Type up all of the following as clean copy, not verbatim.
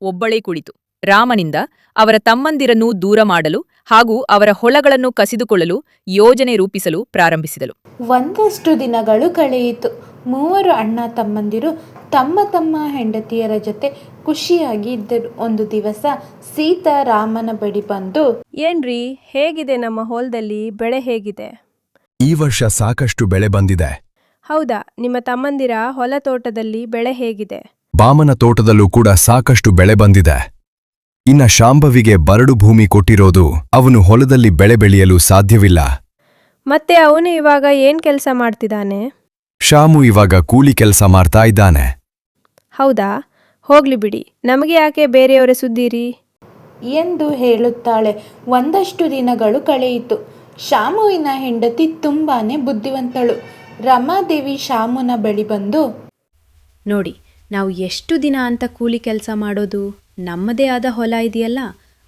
ಒಬ್ಬಳೇ ಕುಳಿತು ರಾಮನಿಂದ ಅವರ ತಮ್ಮಂದಿರನ್ನೂ ದೂರ ಮಾಡಲು ಹಾಗೂ ಅವರ ಹೊಲಗಳನ್ನು ಕಸಿದುಕೊಳ್ಳಲು ಯೋಜನೆ ರೂಪಿಸಲು ಪ್ರಾರಂಭಿಸಿದಳು. ಒಂದಷ್ಟು ದಿನಗಳು ಕಳೆಯಿತು. ಮೂವರು ಅಣ್ಣ ತಮ್ಮಂದಿರು ತಮ್ಮ ತಮ್ಮ ಹೆಂಡತಿಯರ ಜೊತೆ ಖುಷಿಯಾಗಿ ಇದ್ದರು. ಒಂದು ದಿವಸ ಸೀತಾ ರಾಮನ ಬಳಿ ಬಂದು, ಏನ್ರಿ, ಹೇಗಿದೆ ನಮ್ಮ ಹೊಲದಲ್ಲಿ ಬೆಳೆ ಹೇಗಿದೆ? ಈ ವರ್ಷ ಸಾಕಷ್ಟು ಬೆಳೆ ಬಂದಿದೆ. ಹೌದಾ? ನಿಮ್ಮ ತಮ್ಮಂದಿರ ಹೊಲ ತೋಟದಲ್ಲಿ ಬೆಳೆ ಹೇಗಿದೆ? ಬಾಮನ ತೋಟದಲ್ಲೂ ಕೂಡ ಸಾಕಷ್ಟು ಬೆಳೆ ಬಂದಿದೆ. ಇನ್ನ ಶಾಂಭವಿಗೆ ಬರಡು ಭೂಮಿ ಕೊಟ್ಟಿರೋದು, ಅವನು ಹೊಲದಲ್ಲಿ ಬೆಳೆ ಬೆಳೆಯಲು ಸಾಧ್ಯವಿಲ್ಲ. ಮತ್ತೆ ಅವನು ಇವಾಗ ಏನ್ ಕೆಲಸ ಮಾಡ್ತಿದ್ದಾನೆ? ಶಾಮು ಇವಾಗ ಕೂಲಿ ಕೆಲಸ ಮಾಡ್ತಾ ಇದ್ದಾನೆ. ಹೌದಾ? ಹೋಗ್ಲಿ ಬಿಡಿ, ನಮಗೆ ಯಾಕೆ ಬೇರೆಯವರ ಸುದ್ದೀರಿ ಎಂದು ಹೇಳುತ್ತಾಳೆ. ಒಂದಷ್ಟು ದಿನಗಳು ಕಳೆಯಿತು. ಶಾಮುವಿನ ಹೆಂಡತಿ ತುಂಬಾನೇ ಬುದ್ಧಿವಂತಳು. ರಮಾದೇವಿ ಶಾಮುನ ಬಳಿ ಬಂದು, ನೋಡಿ, ನಾವು ಎಷ್ಟು ದಿನ ಅಂತ ಕೂಲಿ ಕೆಲಸ ಮಾಡೋದು? ನಮ್ಮದೇ ಆದ ಹೊಲ ಇದೆಯಲ್ಲ,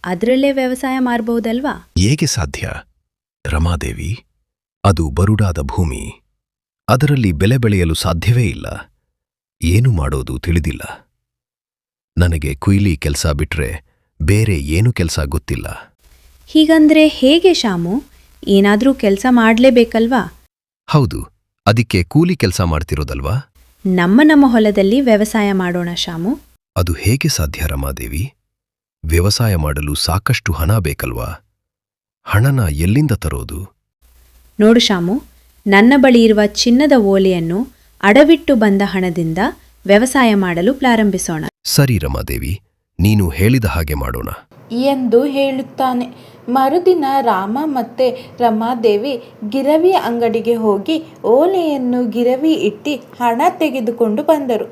ಅದರಲ್ಲೇ ವ್ಯವಸಾಯ ಮಾಡಬಹುದಲ್ವಾ? ಹೇಗೆ ಸಾಧ್ಯ ರಮಾದೇವಿ? ಅದು ಬರುಡಾದ ಭೂಮಿ. ಅದರಲ್ಲಿ ಬೆಲೆ ಬೆಳೆಯಲು ಸಾಧ್ಯವೇ ಇಲ್ಲ. ಏನು ಮಾಡೋದು ತಿಳಿದಿಲ್ಲ. ನನಗೆ ಕುಯ್ಲಿ ಕೆಲಸ ಬಿಟ್ರೆ ಬೇರೆ ಏನು ಕೆಲಸ ಗೊತ್ತಿಲ್ಲ. ಹೀಗಂದ್ರೆ ಹೇಗೆ ಶಾಮು? ಏನಾದ್ರೂ ಕೆಲಸ ಮಾಡಲೇಬೇಕಲ್ವಾ? ಹೌದು, ಅದಕ್ಕೆ ಕೂಲಿ ಕೆಲಸ ಮಾಡ್ತಿರೋದಲ್ವಾ? ನಮ್ಮ ಹೊಲದಲ್ಲಿ ವ್ಯವಸಾಯ ಮಾಡೋಣ ಶಾಮು. ಅದು ಹೇಗೆ ಸಾಧ್ಯ ರಮಾದೇವಿ? ವ್ಯವಸಾಯ ಮಾಡಲು ಸಾಕಷ್ಟು ಹಣ ಬೇಕಲ್ವಾ? ಹಣನ ಎಲ್ಲಿಂದ ತರೋದು? ನೋಡು ಶಾಮು, ನನ್ನ ಬಳಿ ಇರುವ ಚಿನ್ನದ ಓಲೆಯನ್ನು ಅಡವಿಟ್ಟು ಬಂದ ಹಣದಿಂದ ವ್ಯವಸಾಯ ಮಾಡಲು ಪ್ರಾರಂಭಿಸೋಣ. ಸರಿ ರಮಾದೇವಿ, ನೀನು ಹೇಳಿದ ಹಾಗೆ ಮಾಡೋಣ ಎಂದು ಹೇಳುತ್ತಾನೆ. ಮರುದಿನ ರಾಮ ಮತ್ತೆ ರಮಾದೇವಿ ಗಿರವಿ ಅಂಗಡಿಗೆ ಹೋಗಿ ಓಲೆಯನ್ನು ಗಿರವಿ ಇಟ್ಟು ಹಣ ತೆಗೆದುಕೊಂಡು ಬಂದರು.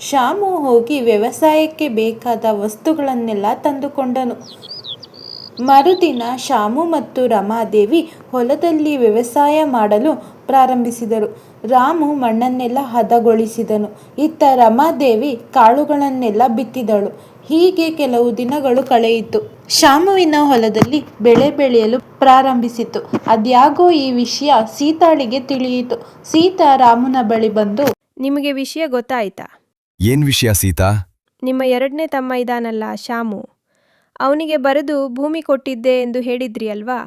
ಶಾಮು ಹೋಗಿ ವ್ಯವಸಾಯಕ್ಕೆ ಬೇಕಾದ ವಸ್ತುಗಳನ್ನೆಲ್ಲ ತಂದುಕೊಂಡನು. ಮರುದಿನ ಶಾಮು ಮತ್ತು ರಮಾದೇವಿ ಹೊಲದಲ್ಲಿ ವ್ಯವಸಾಯ ಮಾಡಲು ಪ್ರಾರಂಭಿಸಿದರು. ರಾಮು ಮಣ್ಣನ್ನೆಲ್ಲ ಹದಗೊಳಿಸಿದನು. ಇತ್ತ ರಮಾದೇವಿ ಕಾಳುಗಳನ್ನೆಲ್ಲ ಬಿತ್ತಿದಳು. ಹೀಗೆ ಕೆಲವು ದಿನಗಳು ಕಳೆಯಿತು. ಶಾಮುವಿನ ಹೊಲದಲ್ಲಿ ಬೆಳೆ ಬೆಳೆಯಲು ಪ್ರಾರಂಭಿಸಿತು. ಅದ್ಯಾಗೋ ಈ ವಿಷಯ ಸೀತಾಳಿಗೆ ತಿಳಿಯಿತು. ಸೀತಾ ರಾಮನ ಬಳಿ ಬಂದು, ನಿಮಗೆ ವಿಷಯ ಗೊತ್ತಾಯ್ತಾ? ಏನ್ ವಿಷಯ ಸೀತಾ? ನಿಮ್ಮ ಎರಡನೇ ತಮ್ಮ ಇದಾನಲ್ಲ ಶಾಮು, ಅವನಿಗೆ ಬರೆದು ಭೂಮಿ ಕೊಟ್ಟಿದ್ದೆ ಎಂದು ಹೇಳಿದ್ರಿ ಅಲ್ವಾ?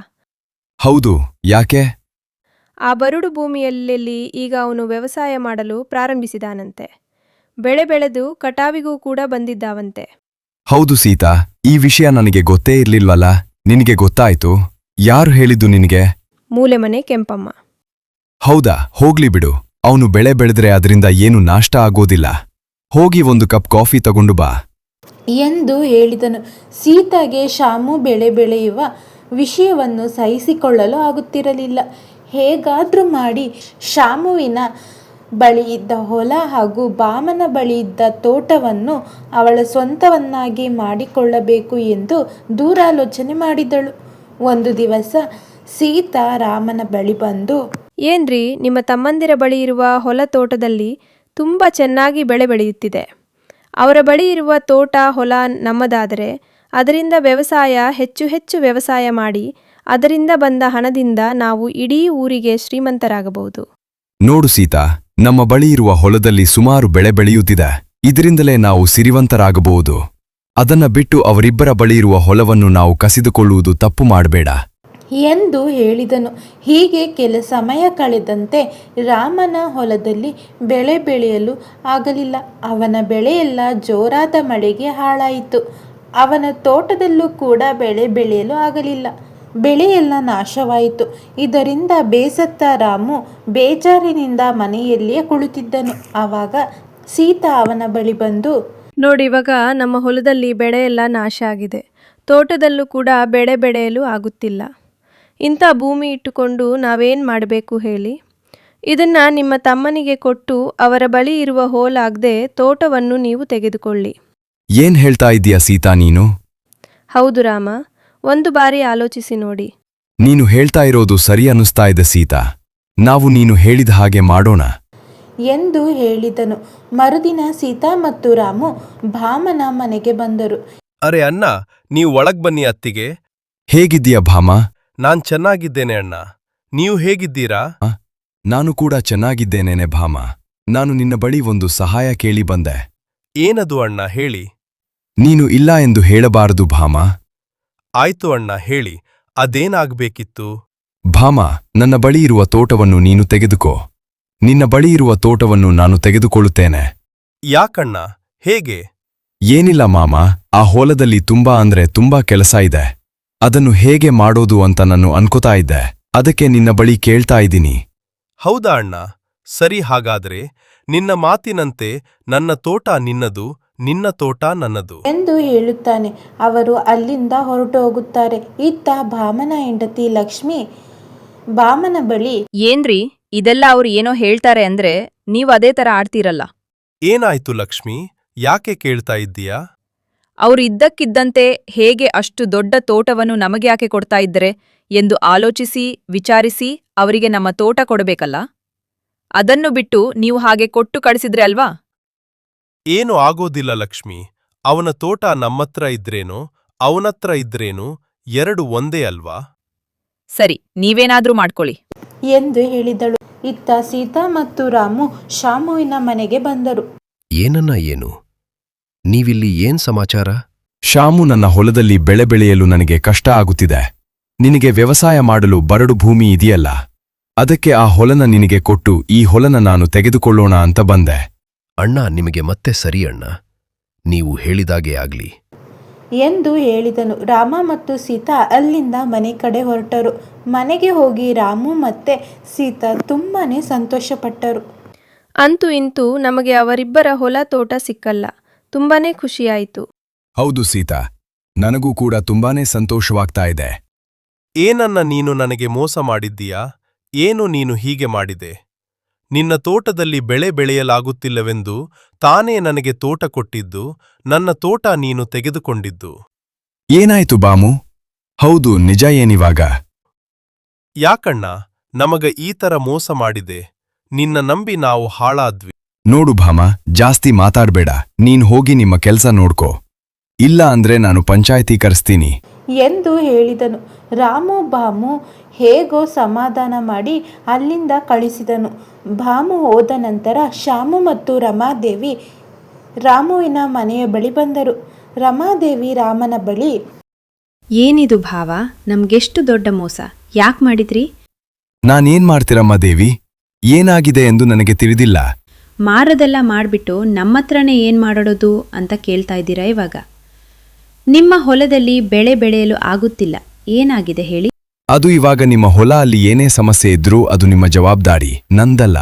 ಹೌದು, ಯಾಕೆ? ಆ ಬರುಡು ಭೂಮಿಯಲ್ಲಿ ಈಗ ಅವನು ವ್ಯವಸಾಯ ಮಾಡಲು ಪ್ರಾರಂಭಿಸಿದಾನಂತೆ. ಬೆಳೆ ಬೆಳೆದು ಕಟಾವಿಗೂ ಕೂಡ ಬಂದಿದ್ದಾವಂತೆ. ಹೌದು ಸೀತಾ, ಈ ವಿಷಯ ನನಗೆ ಗೊತ್ತೇ ಇರ್ಲಿಲ್ವಲ್ಲ. ನಿನಗೆ ಗೊತ್ತಾಯ್ತು? ಯಾರು ಹೇಳಿದ್ದು ನಿನಗೆ? ಮೂಲೆಮನೆ ಕೆಂಪಮ್ಮ. ಹೌದಾ? ಹೋಗ್ಲಿ ಬಿಡು. ಅವನು ಬೆಳೆ ಬೆಳೆದ್ರೆ ಅದರಿಂದ ಏನು ನಾಷ್ಟ ಆಗೋದಿಲ್ಲ. ಹೋಗಿ ಒಂದು ಕಪ್ ಕಾಫಿ ತಗೊಂಡು ಬಾ ಎಂದು ಹೇಳಿದನು. ಸೀತಾಗೆ ಶಾಮು ಬೆಳೆ ಬೆಳೆಯುವ ವಿಷಯವನ್ನು ಸಹಿಸಿಕೊಳ್ಳಲು ಆಗುತ್ತಿರಲಿಲ್ಲ. ಹೇಗಾದ್ರೂ ಮಾಡಿ ಶಾಮುವಿನ ಬಳಿ ಇದ್ದ ಹೊಲ ಹಾಗೂ ಬಾಮನ ಬಳಿ ಇದ್ದ ತೋಟವನ್ನು ಅವಳ ಸ್ವಂತವನ್ನಾಗಿ ಮಾಡಿಕೊಳ್ಳಬೇಕು ಎಂದು ದೂರಾಲೋಚನೆ ಮಾಡಿದಳು. ಒಂದು ದಿವಸ ಸೀತಾ ರಾಮನ ಬಳಿ ಬಂದು, ಏನ್ರಿ, ನಿಮ್ಮ ತಮ್ಮಂದಿರ ಬಳಿ ಇರುವ ಹೊಲ ತೋಟದಲ್ಲಿ ತುಂಬ ಚೆನ್ನಾಗಿ ಬೆಳೆ ಬೆಳೆಯುತ್ತಿದೆ. ಅವರ ಬಳಿ ಇರುವ ತೋಟ ಹೊಲ ನಮ್ಮದಾದರೆ ಅದರಿಂದ ವ್ಯವಸಾಯ ಹೆಚ್ಚು ವ್ಯವಸಾಯ ಮಾಡಿ ಅದರಿಂದ ಬಂದ ಹಣದಿಂದ ನಾವು ಇಡೀ ಊರಿಗೆ ಶ್ರೀಮಂತರಾಗಬಹುದು. ನೋಡು ಸೀತಾ, ನಮ್ಮ ಬಳಿ ಇರುವ ಹೊಲದಲ್ಲಿ ಸುಮಾರು ಬೆಳೆ ಬೆಳೆಯುತ್ತಿದೆ. ಇದರಿಂದಲೇ ನಾವು ಸಿರಿವಂತರಾಗಬಹುದು. ಅದನ್ನ ಬಿಟ್ಟು ಅವರಿಬ್ಬರ ಬಳಿ ಇರುವ ಹೊಲವನ್ನು ನಾವು ಕಸಿದುಕೊಳ್ಳುವುದು ತಪ್ಪು ಮಾಡಬೇಡ ಎಂದು ಹೇಳಿದನು. ಹೀಗೆ ಕೆಲ ಸಮಯ ಕಳೆದಂತೆ ರಾಮನ ಹೊಲದಲ್ಲಿ ಬೆಳೆ ಬೆಳೆಯಲು ಆಗಲಿಲ್ಲ. ಅವನ ಬೆಳೆಯೆಲ್ಲ ಜೋರಾದ ಮಳೆಗೆ ಹಾಳಾಯಿತು. ಅವನ ತೋಟದಲ್ಲೂ ಕೂಡ ಬೆಳೆ ಬೆಳೆಯಲು ಆಗಲಿಲ್ಲ. ಬೆಳೆಯೆಲ್ಲ ನಾಶವಾಯಿತು. ಇದರಿಂದ ಬೇಸತ್ತ ರಾಮು ಬೇಜಾರಿನಿಂದ ಮನೆಯಲ್ಲಿಯೇ ಕುಳಿತಿದ್ದನು. ಆವಾಗ ಸೀತಾ ಅವನ ಬಳಿ ಬಂದು, ನೋಡಿ, ಇವಾಗ ನಮ್ಮ ಹೊಲದಲ್ಲಿ ಬೆಳೆ ಎಲ್ಲ ನಾಶ ಆಗಿದೆ. ತೋಟದಲ್ಲೂ ಕೂಡ ಬೆಳೆ ಬೆಳೆಯಲು ಆಗುತ್ತಿಲ್ಲ. ಇಂಥ ಭೂಮಿ ಇಟ್ಟುಕೊಂಡು ನಾವೇನು ಮಾಡಬೇಕು ಹೇಳಿ? ಇದನ್ನು ನಿಮ್ಮ ತಮ್ಮನಿಗೆ ಕೊಟ್ಟು ಅವರ ಬಳಿ ಇರುವ ಹೋಲಾಗದೆ ತೋಟವನ್ನು ನೀವು ತೆಗೆದುಕೊಳ್ಳಿ. ಏನ್ ಹೇಳ್ತಾ ಇದ್ದೀಯಾ ಸೀತಾ ನೀನು? ಹೌದು ರಾಮ, ಒಂದು ಬಾರಿ ಆಲೋಚಿಸಿ ನೋಡಿ. ನೀನು ಹೇಳ್ತಾ ಇರೋದು ಸರಿ ಅನ್ನಿಸ್ತಾ ಇದೆ ಸೀತಾ. ನಾವು ನೀನು ಹೇಳಿದ ಹಾಗೆ ಮಾಡೋಣ ಎಂದು ಹೇಳಿದನು. ಮರುದಿನ ಸೀತಾ ಮತ್ತು ರಾಮು ಭಾಮನ ಮನೆಗೆ ಬಂದರು. ಅರೆ ಅಣ್ಣ, ನೀವು ಒಳಗ್ ಬನ್ನಿ. ಅತ್ತಿಗೆ, ಹೇಗಿದ್ದೀಯ ಭಾಮ? ನಾನ್ ಚೆನ್ನಾಗಿದ್ದೇನೆ ಅಣ್ಣ. ನೀವು ಹೇಗಿದ್ದೀರಾ? ನಾನು ಕೂಡ ಚೆನ್ನಾಗಿದ್ದೇನೇನೆ ಭಾಮ. ನಾನು ನಿನ್ನ ಬಳಿ ಒಂದು ಸಹಾಯ ಕೇಳಿ ಬಂದೆ. ಏನದು ಅಣ್ಣ, ಹೇಳಿ. ನೀನು ಇಲ್ಲ ಎಂದು ಹೇಳಬಾರದು ಭಾಮ. ಆಯ್ತು ಅಣ್ಣ, ಹೇಳಿ, ಅದೇನಾಗ್ಬೇಕಿತ್ತು? ಭಾಮ, ನನ್ನ ಬಳಿ ಇರುವ ತೋಟವನ್ನು ನೀನು ತೆಗೆದುಕೋ. ನಿನ್ನ ಬಳಿ ಇರುವ ತೋಟವನ್ನು ನಾನು ತೆಗೆದುಕೊಳ್ಳುತ್ತೇನೆ. ಯಾಕಣ್ಣ, ಹೇಗೆ? ಏನಿಲ್ಲ ಮಾಮ, ಆ ಹೊಲದಲ್ಲಿ ತುಂಬಾ ಕೆಲಸ ಇದೆ. ಅದನ್ನು ಹೇಗೆ ಮಾಡೋದು ಅಂತ ನಾನು ಅನ್ಕೋತಾ ಇದ್ದೆ. ಅದಕ್ಕೆ ನಿನ್ನ ಬಳಿ ಕೇಳ್ತಾ ಇದ್ದೀನಿ. ಹೌದಾ ಅಣ್ಣ? ಸರಿ, ಹಾಗಾದ್ರೆ ನಿನ್ನ ಮಾತಿನಂತೆ ನನ್ನ ತೋಟ ನಿನ್ನದು, ನಿನ್ನ ತೋಟ ನನ್ನದು ಎಂದು ಹೇಳುತ್ತಾನೆ. ಅವರು ಅಲ್ಲಿಂದ ಹೊರಟು ಹೋಗುತ್ತಾರೆ. ಇತ್ತ ಭಾಮನ ಹೆಂಡತಿ ಲಕ್ಷ್ಮಿ ಭಾಮನ ಬಳಿ, ಏನ್ರಿ ಇದೆಲ್ಲ ಅವ್ರು ಏನೋ ಹೇಳ್ತಾರೆ ಅಂದ್ರೆ ನೀವ್ ಅದೇ ತರ ಆಡ್ತೀರಲ್ಲ. ಏನಾಯ್ತು ಲಕ್ಷ್ಮಿ? ಯಾಕೆ ಕೇಳ್ತಾ ಇದ್ದೀಯಾ? ಅವ್ರು ಇದ್ದಕ್ಕಿದ್ದಂತೆ ಹೇಗೆ ಅಷ್ಟು ದೊಡ್ಡ ತೋಟವನ್ನು ನಮಗೆ ಯಾಕೆ ಕೊಡ್ತಾ ಇದ್ರೆ ಎಂದು ಆಲೋಚಿಸಿ ವಿಚಾರಿಸಿ ಅವರಿಗೆ ನಮ್ಮ ತೋಟ ಕೊಡಬೇಕಲ್ಲ. ಅದನ್ನು ಬಿಟ್ಟು ನೀವು ಹಾಗೆ ಕೊಟ್ಟು ಕಳಿಸಿದ್ರೆ ಅಲ್ವಾ? ಏನು ಆಗೋದಿಲ್ಲ ಲಕ್ಷ್ಮಿ. ಅವನ ತೋಟ ನಮ್ಮತ್ರ ಇದ್ರೇನು, ಅವನತ್ರ ಇದ್ರೇನು, ಎರಡು ಒಂದೇ ಅಲ್ವಾ? ಸರಿ, ನೀವೇನಾದ್ರೂ ಮಾಡ್ಕೊಳ್ಳಿ ಎಂದು ಹೇಳಿದಳು. ಇತ್ತ ಸೀತಾ ಮತ್ತು ರಾಮು ಶಾಮುವಿನ ಮನೆಗೆ ಬಂದರು. ಏನನ್ನ ಏನು? ನೀವಿಲ್ಲಿ ಏನ್ ಸಮಾಚಾರ? ಶಾಮು, ನನ್ನ ಹೊಲದಲ್ಲಿ ಬೆಳೆ ಬೆಳೆಯಲು ನನಗೆ ಕಷ್ಟ ಆಗುತ್ತಿದೆ. ನಿನಗೆ ವ್ಯವಸಾಯ ಮಾಡಲು ಬರಡು ಭೂಮಿ ಇದೆಯಲ್ಲ, ಅದಕ್ಕೆ ಆ ಹೊಲನ ನಿನಗೆ ಕೊಟ್ಟು ಈ ಹೊಲನ ನಾನು ತೆಗೆದುಕೊಳ್ಳೋಣ ಅಂತ ಬಂದೆ. ಅಣ್ಣ, ನಿಮಗೆ ಮತ್ತೆ ಸರಿ ಅಣ್ಣ, ನೀವು ಹೇಳಿದಾಗೆ ಆಗ್ಲಿ ಎಂದು ಹೇಳಿದನು. ರಾಮ ಮತ್ತು ಸೀತಾ ಅಲ್ಲಿಂದ ಮನೆ ಕಡೆ ಹೊರಟರು. ಮನೆಗೆ ಹೋಗಿ ರಾಮು ಮತ್ತೆ ಸೀತಾ ತುಂಬಾನೇ ಸಂತೋಷಪಟ್ಟರು. ಅಂತೂ ಇಂತೂ ನಮಗೆ ಅವರಿಬ್ಬರ ಹೊಲ ತೋಟ ಸಿಕ್ಕಲ್ಲ. ತುಂಬಾನೇ ಖುಷಿಯಾಯಿತು. ಹೌದು ಸೀತಾ, ನನಗೂ ಕೂಡ ತುಂಬಾನೇ ಸಂತೋಷವಾಗ್ತಾ ಇದೆ. ಏನನ್ನ ನೀನು ನನಗೆ ಮೋಸ ಮಾಡಿದ್ದೀಯಾ? ಏನು ನೀನು ಹೀಗೆ ಮಾಡಿದೆ? ನಿನ್ನ ತೋಟದಲ್ಲಿ ಬೆಳೆ ಬೆಳೆಯಲಾಗುತ್ತಿಲ್ಲವೆಂದು ತಾನೇ ನನಗೆ ತೋಟ ಕೊಟ್ಟಿದ್ದು, ನನ್ನ ತೋಟ ನೀನು ತೆಗೆದುಕೊಂಡಿದ್ದು. ಏನಾಯ್ತು ಬಾಮು? ಹೌದು, ನಿಜ ಏನಿವಾಗ? ಯಾಕಣ್ಣ ನಮಗ ಈ ತರ ಮೋಸ ಮಾಡಿದೆ? ನಿನ್ನ ನಂಬಿ ನಾವು ಹಾಳಾದ್ವಿ. ನೋಡು ಭಾಮ, ಜಾಸ್ತಿ ಮಾತಾಡ್ಬೇಡ. ನೀನ್ ಹೋಗಿ ನಿಮ್ಮ ಕೆಲ್ಸ ನೋಡ್ಕೋ. ಇಲ್ಲ ಅಂದ್ರೆ ನಾನು ಪಂಚಾಯ್ತಿ ಕರೆಸ್ತೀನಿ ಎಂದು ಹೇಳಿದನು. ರಾಮು ಭಾಮು ಹೇಗೋ ಸಮಾಧಾನ ಮಾಡಿ ಅಲ್ಲಿಂದ ಕಳಿಸಿದನು. ಭಾಮು ಹೋದ ನಂತರ ಶಾಮು ಮತ್ತು ರಮಾದೇವಿ ರಾಮುವಿನ ಮನೆಯ ಬಳಿ ಬಂದರು. ರಮಾದೇವಿ ರಾಮನ ಬಳಿ, ಏನಿದು ಭಾವ, ನಮ್ಗೆಷ್ಟು ದೊಡ್ಡ ಮೋಸ, ಯಾಕ್ ಮಾಡಿದ್ರಿ? ನಾನೇನ್ ಮಾಡ್ತಿರಮ್ಮ ದೇವಿ? ಏನಾಗಿದೆ ಎಂದು ನನಗೆ ತಿಳಿದಿಲ್ಲ. ಮಾರದೆಲ್ಲ ಮಾಡ್ಬಿಟ್ಟು ನಮ್ಮತ್ರನೇ ಏನ್ ಮಾಡೋದು ಅಂತ ಕೇಳ್ತಾ ಇದ್ದೀರಾ ಇವಾಗ? ನಿಮ್ಮ ಹೊಲದಲ್ಲಿ ಬೆಳೆ ಬೆಳೆಯಲು ಆಗುತ್ತಿಲ್ಲ, ಏನಾಗಿದೆ ಹೇಳಿ? ಅದು ಇವಾಗ ನಿಮ್ಮ ಹೊಲ ಅಲ್ಲಿ ಏನೇ ಸಮಸ್ಯೆ ಇದ್ರೂ ಅದು ನಿಮ್ಮ ಜವಾಬ್ದಾರಿ, ನಂದಲ್ಲ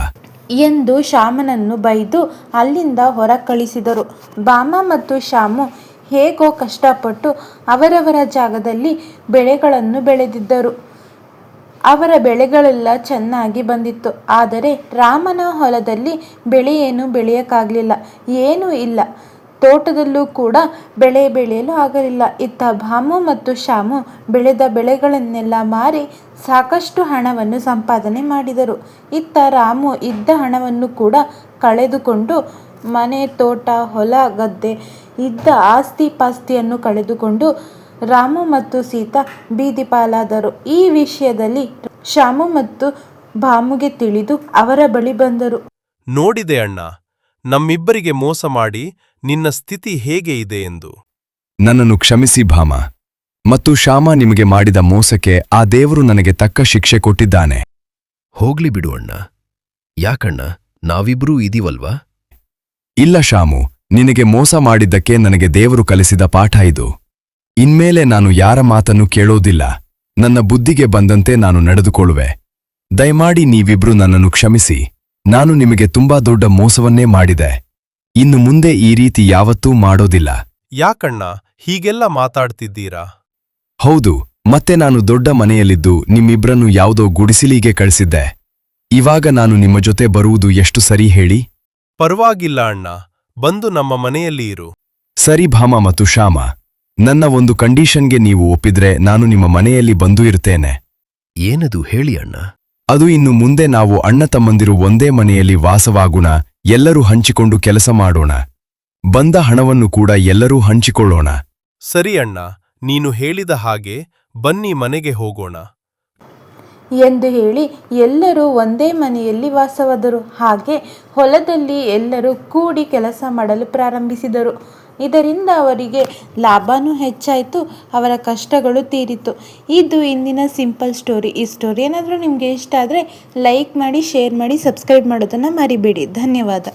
ಎಂದು ಶಾಮನನ್ನು ಬೈದು ಅಲ್ಲಿಂದ ಹೊರ ಕಳಿಸಿದರು. ಭಾಮ ಮತ್ತು ಶಾಮು ಹೇಗೋ ಕಷ್ಟಪಟ್ಟು ಅವರವರ ಜಾಗದಲ್ಲಿ ಬೆಳೆಗಳನ್ನು ಬೆಳೆದಿದ್ದರು. ಅವರ ಬೆಳೆಗಳೆಲ್ಲ ಚೆನ್ನಾಗಿ ಬಂದಿತ್ತು. ಆದರೆ ರಾಮನ ಹೊಲದಲ್ಲಿ ಬೆಳೆಯೇನು ಬೆಳೆಯಕ್ಕಾಗಲಿಲ್ಲ, ಏನೂ ಇಲ್ಲ. ತೋಟದಲ್ಲೂ ಕೂಡ ಬೆಳೆ ಬೆಳೆಯಲು ಆಗಲಿಲ್ಲ. ಇತ್ತ ಭಾಮು ಮತ್ತು ಶಾಮು ಬೆಳೆದ ಬೆಳೆಗಳನ್ನೆಲ್ಲ ಮಾರಿ ಸಾಕಷ್ಟು ಹಣವನ್ನು ಸಂಪಾದನೆ ಮಾಡಿದರು. ಇತ್ತ ರಾಮು ಇದ್ದ ಹಣವನ್ನು ಕೂಡ ಕಳೆದುಕೊಂಡು ಮನೆ, ತೋಟ, ಹೊಲ, ಗದ್ದೆ ಇದ್ದ ಆಸ್ತಿ ಪಾಸ್ತಿಯನ್ನು ಕಳೆದುಕೊಂಡು ರಾಮು ಮತ್ತು ಸೀತಾ ಬೀದಿ ಪಾಲಾದರು. ಈ ವಿಷಯದಲ್ಲಿ ಶಾಮು ಮತ್ತು ಭಾಮುಗೆ ತಿಳಿದು ಅವರ ಬಳಿ ಬಂದರು. ನೋಡಿದೆ ಅಣ್ಣ, ನಮ್ಮಿಬ್ಬರಿಗೆ ಮೋಸ ಮಾಡಿ ನಿನ್ನ ಸ್ಥಿತಿ ಹೇಗೆ ಇದೆ ಎಂದು. ನನ್ನನ್ನು ಕ್ಷಮಿಸಿ ಭಾಮ ಮತ್ತು ಶ್ಯಾಮ. ನಿಮಗೆ ಮಾಡಿದ ಮೋಸಕ್ಕೆ ಆ ದೇವರು ನನಗೆ ತಕ್ಕ ಶಿಕ್ಷೆ ಕೊಟ್ಟಿದ್ದಾನೆ. ಹೋಗ್ಲಿ ಬಿಡು ಅಣ್ಣ. ಯಾಕಣ್ಣ, ನಾವಿಬ್ರೂ ಇದೀವಲ್ವಾ? ಇಲ್ಲ ಶಾಮು, ನಿನಗೆ ಮೋಸ ಮಾಡಿದ್ದಕ್ಕೆ ನನಗೆ ದೇವರು ಕಲಿಸಿದ ಪಾಠ ಇದು. ಇನ್ಮೇಲೆ ನಾನು ಯಾರ ಮಾತನ್ನು ಕೇಳೋದಿಲ್ಲ. ನನ್ನ ಬುದ್ಧಿಗೆ ಬಂದಂತೆ ನಾನು ನಡೆದುಕೊಳ್ಳುವೆ. ದಯಮಾಡಿ ನೀವಿಬ್ರು ನನ್ನನ್ನು ಕ್ಷಮಿಸಿ. ನಾನು ನಿಮಗೆ ತುಂಬಾ ದೊಡ್ಡ ಮೋಸವನ್ನೇ ಮಾಡಿದೆ. ಇನ್ನು ಮುಂದೆ ಈ ರೀತಿ ಯಾವತ್ತೂ ಮಾಡೋದಿಲ್ಲ. ಯಾಕಣ್ಣ ಹೀಗೆಲ್ಲ ಮಾತಾಡ್ತಿದ್ದೀರಾ? ಹೌದು, ಮತ್ತೆ ನಾನು ದೊಡ್ಡ ಮನೆಯಲ್ಲಿದ್ದು ನಿಮ್ಮಿಬ್ರನ್ನು ಯಾವುದೋ ಗುಡಿಸಿಲಿಗೆ ಕಳಿಸಿದ್ದೆ. ಇವಾಗ ನಾನು ನಿಮ್ಮ ಜೊತೆ ಬರುವುದು ಎಷ್ಟು ಸರಿ ಹೇಳಿ? ಪರವಾಗಿಲ್ಲ ಅಣ್ಣ, ಬಂದು ನಮ್ಮ ಮನೆಯಲ್ಲಿ ಇರು. ಸರಿ ಭಾಮ ಮತ್ತು ಶ್ಯಾಮ, ನನ್ನ ಒಂದು ಕಂಡೀಷನ್ಗೆ ನೀವು ಒಪ್ಪಿದ್ರೆ ನಾನು ನಿಮ್ಮ ಮನೆಯಲ್ಲಿ ಬಂದು ಇರ್ತೇನೆ. ಏನದು ಹೇಳಿ ಅಣ್ಣ. ಅದು ಇನ್ನು ಮುಂದೆ ನಾವು ಅಣ್ಣ ತಮ್ಮಂದಿರು ಒಂದೇ ಮನೆಯಲ್ಲಿ ವಾಸವಾಗೋಣ, ಎಲ್ಲರೂ ಹಂಚಿಕೊಂಡು ಕೆಲಸ ಮಾಡೋಣ. ಬಂದ ಹಣವನ್ನು ಕೂಡ ಎಲ್ಲರೂ ಹಂಚಿಕೊಳ್ಳೋಣ. ಸರಿ ಅಣ್ಣ, ನೀನು ಹೇಳಿದ ಹಾಗೆ ಬನ್ನಿ ಮನೆಗೆ ಹೋಗೋಣ ಎಂದು ಹೇಳಿ ಎಲ್ಲರೂ ಒಂದೇ ಮನೆಯಲ್ಲಿ ವಾಸವಾದರು. ಹಾಗೆ ಹೊಲದಲ್ಲಿ ಎಲ್ಲರೂ ಕೂಡಿ ಕೆಲಸ ಮಾಡಲು ಪ್ರಾರಂಭಿಸಿದರು. ಇದರಿಂದ ಅವರಿಗೆ ಲಾಭನೂ ಹೆಚ್ಚಾಯಿತು, ಅವರ ಕಷ್ಟಗಳು ತೀರಿತು. ಇದು ಇಂದಿನ ಸಿಂಪಲ್ ಸ್ಟೋರಿ. ಈ ಸ್ಟೋರಿ ಏನಾದರೂ ನಿಮಗೆ ಇಷ್ಟ ಆದರೆ ಲೈಕ್ ಮಾಡಿ, ಶೇರ್ ಮಾಡಿ, ಸಬ್ಸ್ಕ್ರೈಬ್ ಮಾಡೋದನ್ನು ಮರಿಬೇಡಿ. ಧನ್ಯವಾದ.